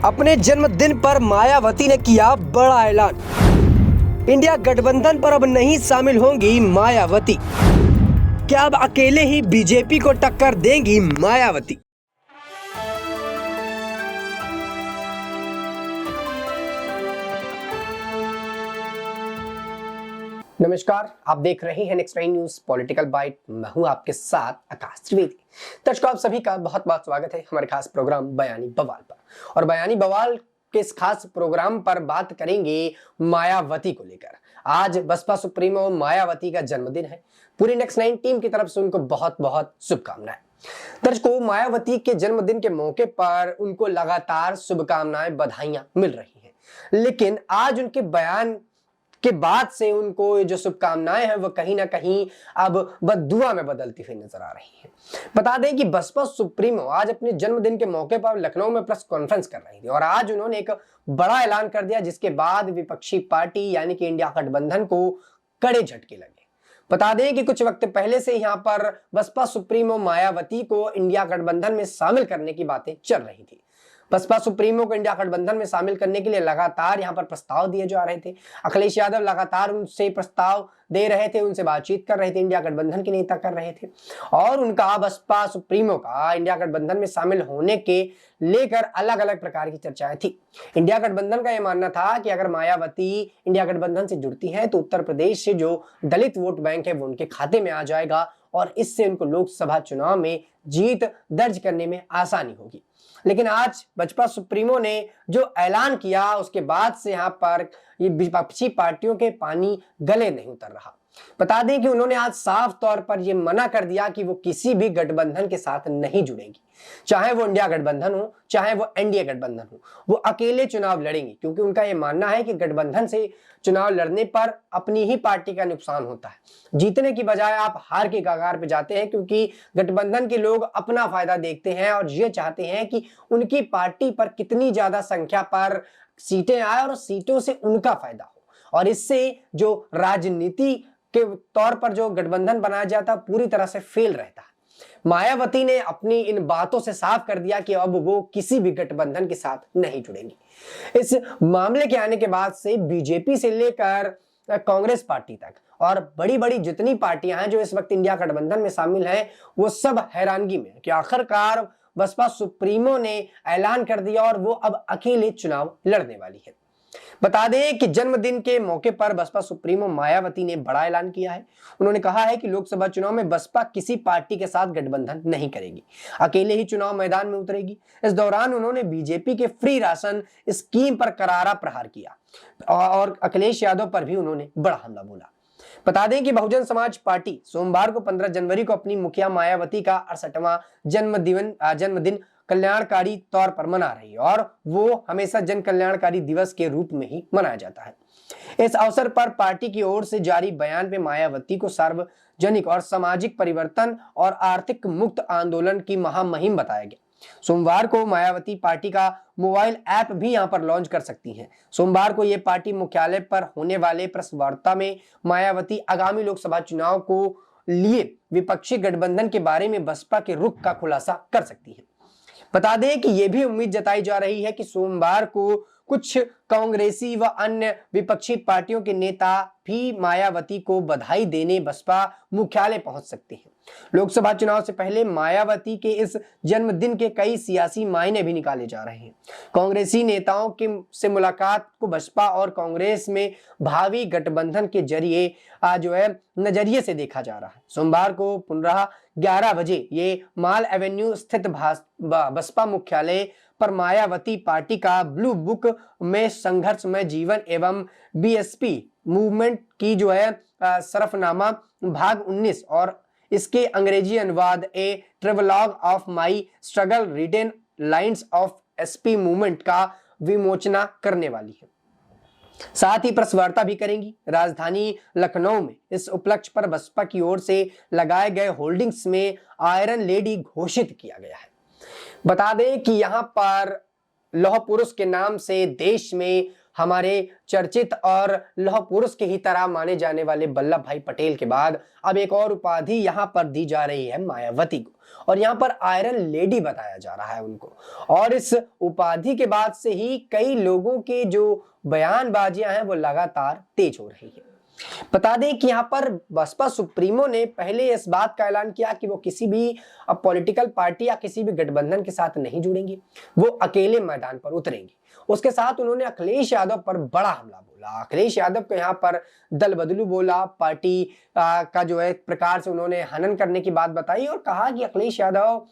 अपने जन्मदिन पर मायावती ने किया बड़ा ऐलान। इंडिया गठबंधन पर अब नहीं शामिल होंगी मायावती। क्या अब अकेले ही बीजेपी को टक्कर देंगी मायावती? नमस्कार, आप देख रहे हैं नेक्स्ट 9 न्यूज पॉलिटिकल बाइट। मैं हूं आपके साथ आकाश त्रिवेदी। दर्शकों, आप सभी का बहुत बहुत स्वागत है हमारे खास प्रोग्राम बयानी बवाल पर। और बयानी बवाल के इस खास प्रोग्राम पर बात करेंगे मायावती को लेकर। आज बसपा सुप्रीमो मायावती का जन्मदिन है। पूरी नेक्स्ट 9 टीम की तरफ से उनको बहुत बहुत शुभकामनाएं। दर्शकों, मायावती के जन्मदिन के मौके पर उनको लगातार शुभकामनाएं, बधाइयां मिल रही हैं, लेकिन आज उनके बयान के बाद से उनको जो शुभकामनाएं हैं वो कहीं ना कहीं अब बद्दुआ में बदलती हुई नजर आ रही हैं। बता दें कि बसपा सुप्रीमो आज अपने जन्मदिन के मौके पर लखनऊ में प्रेस कॉन्फ्रेंस कर रही थी और आज उन्होंने एक बड़ा ऐलान कर दिया, जिसके बाद विपक्षी पार्टी यानी कि इंडिया गठबंधन को कड़े झटके लगे। बता दें कि कुछ वक्त पहले से यहाँ पर बसपा सुप्रीमो मायावती को इंडिया गठबंधन में शामिल करने की बातें चल रही थी। बसपा सुप्रीमो को इंडिया गठबंधन में शामिल करने के लिए लगातार यहां पर प्रस्ताव दिए जा रहे थे। अखिलेश यादव लगातार उनसे प्रस्ताव दे रहे थे, उनसे बातचीत कर रहे थे, इंडिया गठबंधन के नेता कर रहे थे और उनका बसपा सुप्रीमो का इंडिया गठबंधन में शामिल होने के लेकर अलग अलग प्रकार की चर्चाएं थी। इंडिया गठबंधन का यह मानना था कि अगर मायावती इंडिया गठबंधन से जुड़ती है तो उत्तर प्रदेश से जो दलित वोट बैंक है वो उनके खाते में आ जाएगा और इससे उनको लोकसभा चुनाव में जीत दर्ज करने में आसानी होगी। लेकिन आज बसपा सुप्रीमो ने जो ऐलान किया उसके बाद से यहाँ पर ये विपक्षी पार्टियों के पानी गले नहीं उतर रहा। बता दें कि उन्होंने आज साफ तौर पर यह मना कर दिया कि वो किसी भी गठबंधन के साथ नहीं जुड़ेंगी, चाहे वो इंडिया गठबंधन हो चाहे वो एनडीए गठबंधन हो। वो अकेले चुनाव लड़ेंगी, क्योंकि उनका यह मानना है कि गठबंधन से चुनाव लड़ने पर अपनी ही पार्टी का नुकसान होता है। जीतने की बजाय आप हार के कगार पे जाते हैं, क्योंकि गठबंधन के लोग अपना फायदा देखते हैं और ये चाहते हैं कि उनकी पार्टी पर कितनी ज्यादा संख्या पर सीटें आए और सीटों से उनका फायदा हो, और इससे जो राजनीति के तौर पर जो गठबंधन बनाया जाता पूरी तरह से फेल रहता है। मायावती ने अपनी इन बातों से साफ कर दिया कि अब वो किसी भी गठबंधन के साथ नहीं जुड़ेंगी। इस मामले के आने के बाद से बीजेपी से लेकर कांग्रेस पार्टी तक और बड़ी बड़ी जितनी पार्टियां हैं जो इस वक्त इंडिया गठबंधन में शामिल हैं, वो सब हैरानगी में कि आखिरकार बसपा सुप्रीमो ने ऐलान कर दिया और वो अब अकेले चुनाव लड़ने वाली है। बता दें कि जन्मदिन के मौके पर बसपा सुप्रीमो मायावती ने बड़ा ऐलान किया है। उन्होंने कहा है कि लोकसभा चुनाव में बसपा किसी पार्टी के साथ गठबंधन नहीं करेगी, अकेले ही चुनाव मैदान में उतरेगी। इस दौरान उन्होंने बीजेपी के फ्री राशन स्कीम पर करारा प्रहार किया और अखिलेश यादव पर भी उन्होंने बड़ा हमला बोला। बता दें कि बहुजन समाज पार्टी सोमवार को 15 जनवरी को अपनी मुखिया मायावती का 68वां जन्मदिन कल्याणकारी तौर पर मना रही है और वो हमेशा जन कल्याणकारी दिवस के रूप में ही मनाया जाता है। इस अवसर पर पार्टी की ओर से जारी बयान में मायावती को सार्वजनिक और सामाजिक परिवर्तन और आर्थिक मुक्त आंदोलन की महामुहिम बताया गया। सोमवार को मायावती पार्टी का मोबाइल ऐप भी यहां पर लॉन्च कर सकती हैं। सोमवार को यह पार्टी मुख्यालय पर होने वाले प्रेस वार्ता में मायावती आगामी लोकसभा चुनाव को लिए विपक्षी गठबंधन के बारे में बसपा के रुख का खुलासा कर सकती है। बता दें कि यह भी उम्मीद जताई जा रही है कि सोमवार को कुछ कांग्रेसी व अन्य विपक्षी पार्टियों के नेता भी मायावती को बधाई देने बसपा मुख्यालय पहुंच सकते हैं। लोकसभा चुनाव से पहले मायावती के इस जन्मदिन के कई सियासी मायने भी निकाले जा रहे हैं। कांग्रेसी नेताओं के से मुलाकात को बसपा और कांग्रेस में भावी गठबंधन के जरिए जो है नजरिए से देखा जा रहा है। सोमवार को पुनः 11 बजे ये माल एवेन्यू स्थित बसपा मुख्यालय पर मायावती पार्टी का ब्लू बुक में संघर्षमय जीवन एवं बीएसपी मूवमेंट की जो है सरफनामा भाग 19 और इसके अंग्रेजी अनुवाद a travelogue of my struggle written lines of SP movement का विमोचना करने वाली है। साथ ही प्रेस वार्ता भी करेंगी। राजधानी लखनऊ में इस उपलक्ष्य पर बसपा की ओर से लगाए गए होल्डिंग्स में आयरन लेडी घोषित किया गया है। बता दें कि यहां पर लौह पुरुष के नाम से देश में हमारे चर्चित और लौह पुरुष के ही तरह माने जाने वाले वल्लभ भाई पटेल के बाद अब एक और उपाधि यहां पर दी जा रही है मायावती को, और यहां पर आयरन लेडी बताया जा रहा है उनको। और इस उपाधि के बाद से ही कई लोगों के जो बयानबाजियां हैं वो लगातार तेज हो रही है। बता दें कि यहाँ पर बसपा सुप्रीमो ने पहले इस बात का ऐलान किया कि वो किसी भी पॉलिटिकल पार्टी या किसी भी गठबंधन के साथ नहीं जुड़ेंगे, वो अकेले मैदान पर उतरेंगे। उसके साथ उन्होंने अखिलेश यादव पर बड़ा हमला बोला, अखिलेश यादव को यहाँ पर दल बदलू बोला, पार्टी का जो है प्रकार से उन्होंने हनन करने की बात बताई और कहा कि अखिलेश यादव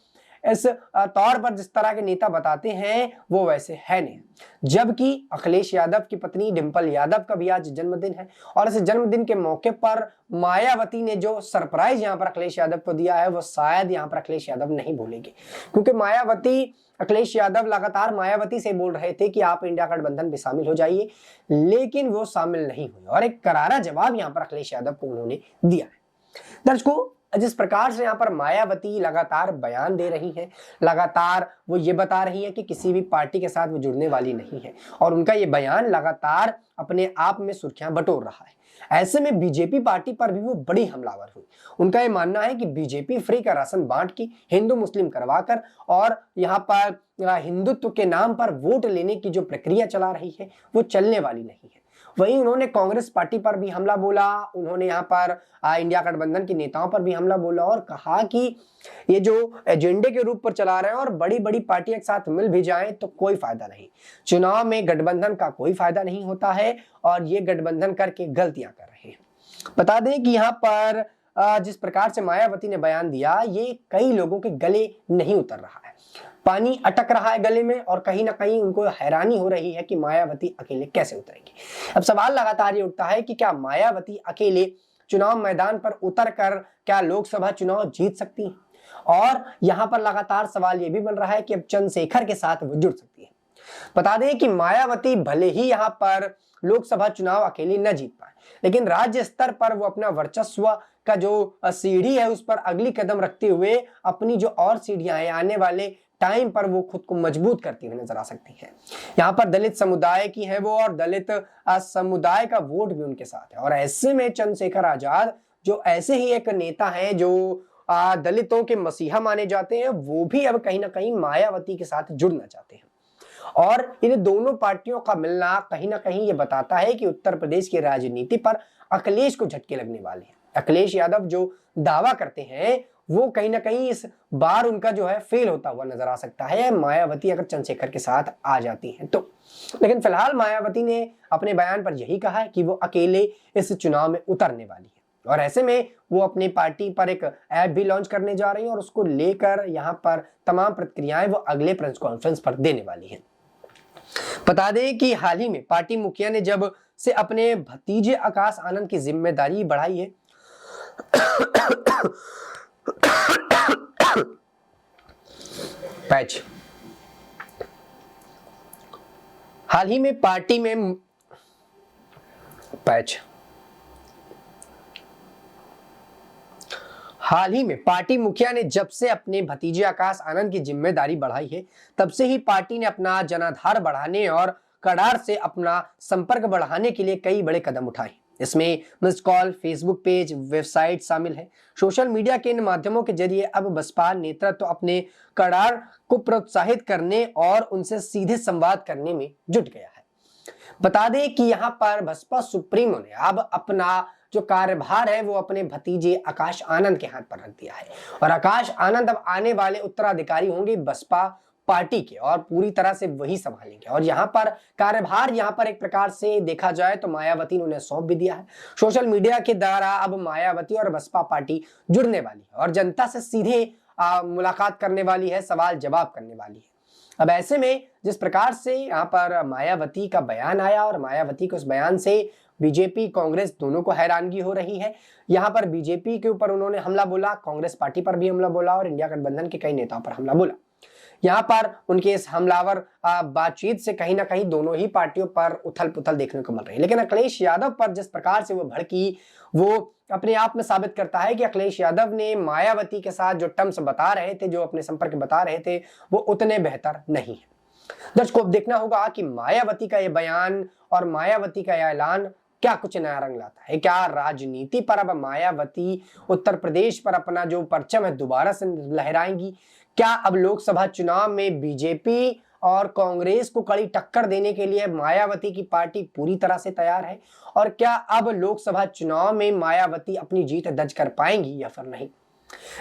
इस तौर पर जिस तरह के नेता बताते हैं वो वैसे है नहीं। जबकि अखिलेश यादव की पत्नी डिंपल यादव का भी आज जन्मदिन है और इस जन्मदिन के मौके पर मायावती ने जो सरप्राइज यहां पर अखिलेश यादव को दिया है वो शायद यहां पर अखिलेश यादव नहीं भूलेंगे, क्योंकि अखिलेश यादव लगातार मायावती से बोल रहे थे कि आप इंडिया गठबंधन में शामिल हो जाइए, लेकिन वो शामिल नहीं हुए और एक करारा जवाब यहां पर अखिलेश यादव को उन्होंने दिया है। दर्शकों, जिस प्रकार से यहाँ पर मायावती लगातार बयान दे रही है, लगातार वो ये बता रही है कि किसी भी पार्टी के साथ वो जुड़ने वाली नहीं है और उनका ये बयान लगातार अपने आप में सुर्खियां बटोर रहा है। ऐसे में बीजेपी पार्टी पर भी वो बड़ी हमलावर हुई। उनका ये मानना है कि बीजेपी फ्री का राशन बांट के हिंदू मुस्लिम करवाकर और यहाँ पर हिंदुत्व के नाम पर वोट लेने की जो प्रक्रिया चला रही है वो चलने वाली नहीं है। वहीं उन्होंने कांग्रेस पार्टी पर भी हमला बोला, उन्होंने यहाँ पर इंडिया गठबंधन के नेताओं पर भी हमला बोला और कहा कि ये जो एजेंडे के रूप पर चला रहे हैं और बड़ी बड़ी पार्टियां एक साथ मिल भी जाएं तो कोई फायदा नहीं, चुनाव में गठबंधन का कोई फायदा नहीं होता है और ये गठबंधन करके गलतियां कर रहे हैं। बता दें कि यहाँ पर जिस प्रकार से मायावती ने बयान दिया ये कई लोगों के गले नहीं उतर रहा है, पानी अटक रहा है गले में और कहीं ना कहीं उनको हैरानी हो रही है कि मायावती अकेले कैसे उतरेंगी। अब सवाल लगातार ये उठता है कि क्या मायावती अकेले चुनाव मैदान पर उतरकर क्या लोकसभा चुनाव जीत सकती है, और यहां पर लगातार सवाल ये भी बन रहा है कि अब चंद्रशेखर के साथ वो जुड़ सकती है। बता दें कि मायावती भले ही यहां पर लोकसभा चुनाव अकेली न जीत पाए, लेकिन राज्य स्तर पर वो अपना वर्चस्व का जो सीढ़ी है उस पर अगली कदम रखते हुए अपनी जो और सीढ़ियां हैं आने वाले टाइम पर वो खुद को मजबूत करती हुई नजर आ सकती है। यहाँ पर दलित समुदाय की है वो और दलित समुदाय का वोट भी उनके साथ है और ऐसे में चंद्रशेखर आजाद जो ऐसे ही एक नेता हैं जो दलितों के मसीहा माने जाते हैं, वो भी अब कहीं ना कहीं मायावती के साथ जुड़ना चाहते हैं और इन दोनों पार्टियों का मिलना कहीं ना कहीं ये बताता है कि उत्तर प्रदेश की राजनीति पर अखिलेश को झटके लगने वाले हैं। अखिलेश यादव जो दावा करते हैं वो कहीं ना कहीं इस बार उनका जो है फेल होता हुआ नजर आ सकता है, मायावती अगर चंद्रशेखर के साथ आ जाती हैं तो। लेकिन फिलहाल मायावती ने अपने बयान पर यही कहा है कि वो अकेले इस चुनाव में उतरने वाली है और ऐसे में वो अपनी पार्टी पर एक ऐप भी लॉन्च करने जा रही है और उसको लेकर यहाँ पर तमाम प्रतिक्रियाएं वो अगले प्रेस कॉन्फ्रेंस पर देने वाली है। बता दें कि हाल ही में पार्टी मुखिया ने जब से अपने भतीजे आकाश आनंद की जिम्मेदारी बढ़ाई है पैच हाल ही में पार्टी में पार्टी मुखिया ने जब से अपने भतीजे आकाश आनंद की जिम्मेदारी बढ़ाई है तब से ही पार्टी ने अपना जनाधार बढ़ाने और कड़ार से अपना संपर्क बढ़ाने के लिए कई बड़े कदम उठाए। इसमें missed call, Facebook page, website शामिल है। सोशल मीडिया के इन माध्यमों के जरिए अब बसपा नेतृत्व अपने कड़ार को प्रोत्साहित करने और उनसे सीधे संवाद करने में जुट गया है। बता दें कि यहाँ पर बसपा सुप्रीमो ने अब अपना जो कार्यभार है वो अपने भतीजे आकाश आनंद के हाथ पर रख दिया है और आकाश आनंद अब आने वाले उत्तराधिकारी होंगे बसपा पार्टी के और पूरी तरह से वही संभालेंगे और यहाँ पर कार्यभार यहाँ पर एक प्रकार से देखा जाए तो मायावती ने उन्हें सौंप भी दिया है। सोशल मीडिया के द्वारा अब मायावती और बसपा पार्टी जुड़ने वाली है और जनता से सीधे मुलाकात करने वाली है, सवाल जवाब करने वाली है। अब ऐसे में जिस प्रकार से यहाँ पर मायावती का बयान आया और मायावती के उस बयान से बीजेपी कांग्रेस दोनों को हैरानगी हो रही है। यहाँ पर बीजेपी के ऊपर उन्होंने हमला बोला, कांग्रेस पार्टी पर भी हमला बोला और इंडिया गठबंधन के कई नेताओं पर हमला बोला। यहाँ पर उनके इस हमलावर बातचीत से कहीं ना कहीं दोनों ही पार्टियों पर उथल पुथल देखने को मिल रही है। लेकिन अखिलेश यादव पर जिस प्रकार से वो भड़की वो अपने आप में साबित करता है कि अखिलेश यादव ने मायावती के साथ जो टर्म्स बता रहे थे, जो अपने संपर्क बता रहे थे, वो उतने बेहतर नहीं है। दर्शकों अब देखना होगा कि मायावती का यह बयान और मायावती का यह ऐलान क्या कुछ नया रंग लाता है। क्या राजनीति पर अब मायावती उत्तर प्रदेश पर अपना जो परचम है दोबारा से लहराएंगी? क्या अब लोकसभा चुनाव में बीजेपी और कांग्रेस को कड़ी टक्कर देने के लिए मायावती की पार्टी पूरी तरह से तैयार है? और क्या अब लोकसभा चुनाव में मायावती अपनी जीत दर्ज कर पाएंगी या फिर नहीं?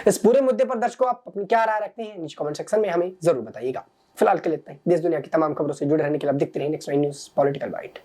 इस पूरे मुद्दे पर दर्शकों आप अपनी क्या राय रखते हैं नीचे कमेंट सेक्शन में हमें जरूर बताइएगा। फिलहाल के लिए इतना ही। देश दुनिया की तमाम खबरों से जुड़े रहने के लिए आप देखते रहिए नेक्स्ट न्यूज़ पॉलिटिकल बाइट।